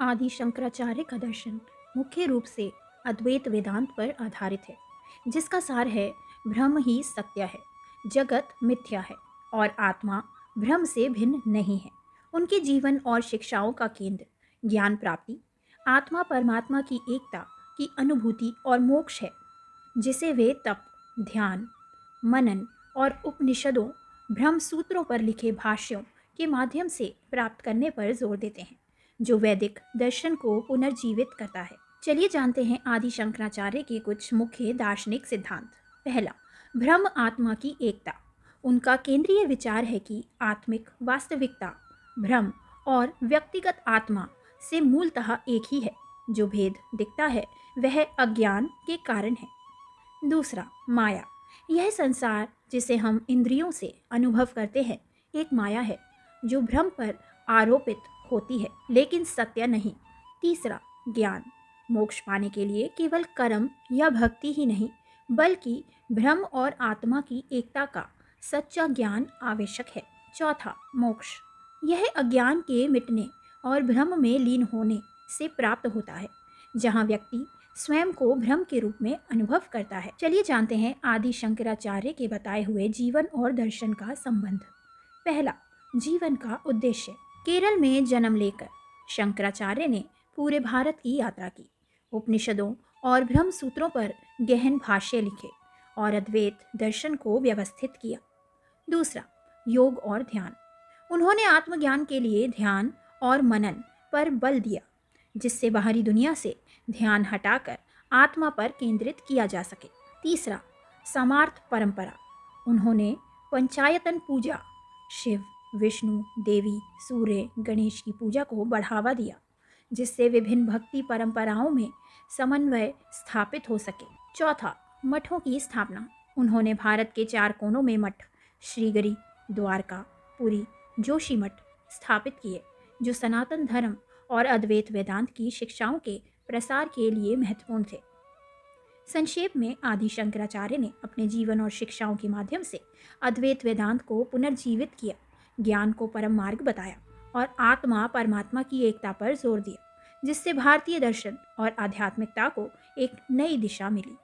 आदि शंकराचार्य का दर्शन मुख्य रूप से अद्वैत वेदांत पर आधारित है, जिसका सार है ब्रह्म ही सत्य है, जगत मिथ्या है और आत्मा ब्रह्म से भिन्न नहीं है। उनके जीवन और शिक्षाओं का केंद्र ज्ञान प्राप्ति, आत्मा परमात्मा की एकता की अनुभूति और मोक्ष है, जिसे वे तप, ध्यान, मनन और उपनिषदों, ब्रह्म सूत्रों पर लिखे भाष्यों के माध्यम से प्राप्त करने पर जोर देते हैं, जो वैदिक दर्शन को पुनर्जीवित करता है। चलिए जानते हैं आदि शंकराचार्य के कुछ मुख्य दार्शनिक सिद्धांत। पहला, ब्रह्म आत्मा की एकता। उनका केंद्रीय विचार है कि आत्मिक वास्तविकता ब्रह्म और व्यक्तिगत आत्मा से मूलतः एक ही है। जो भेद दिखता है वह अज्ञान के कारण है। दूसरा, माया। यह संसार जिसे हम इंद्रियों से अनुभव करते हैं एक माया है, जो भ्रम पर आरोपित होती है लेकिन सत्य नहीं। तीसरा, ज्ञान। मोक्ष पाने के लिए केवल कर्म या भक्ति ही नहीं, बल्कि ब्रह्म और आत्मा की एकता का सच्चा ज्ञान आवश्यक है। चौथा, मोक्ष। यह अज्ञान के मिटने और ब्रह्म में लीन होने से प्राप्त होता है, जहाँ व्यक्ति स्वयं को ब्रह्म के रूप में अनुभव करता है। चलिए जानते हैं आदि शंकराचार्य के बताए हुए जीवन और दर्शन का संबंध। पहला, जीवन का उद्देश्य। केरल में जन्म लेकर शंकराचार्य ने पूरे भारत की यात्रा की, उपनिषदों और ब्रह्म सूत्रों पर गहन भाष्य लिखे और अद्वैत दर्शन को व्यवस्थित किया। दूसरा, योग और ध्यान। उन्होंने आत्मज्ञान के लिए ध्यान और मनन पर बल दिया, जिससे बाहरी दुनिया से ध्यान हटाकर आत्मा पर केंद्रित किया जा सके। तीसरा, समार्थ परंपरा। उन्होंने पंचायतन पूजा, शिव, विष्णु, देवी, सूर्य, गणेश की पूजा को बढ़ावा दिया, जिससे विभिन्न भक्ति परंपराओं में समन्वय स्थापित हो सके। चौथा, मठों की स्थापना। उन्होंने भारत के 4 कोनों में मठ, श्रीगरी, द्वारका, पुरी, जोशी मठ स्थापित किए, जो सनातन धर्म और अद्वैत वेदांत की शिक्षाओं के प्रसार के लिए महत्वपूर्ण थे। संक्षेप में आदि शंकराचार्य ने अपने जीवन और शिक्षाओं के माध्यम से अद्वैत वेदांत को पुनर्जीवित किया, ज्ञान को परम मार्ग बताया और आत्मा परमात्मा की एकता पर जोर दिया, जिससे भारतीय दर्शन और आध्यात्मिकता को एक नई दिशा मिली।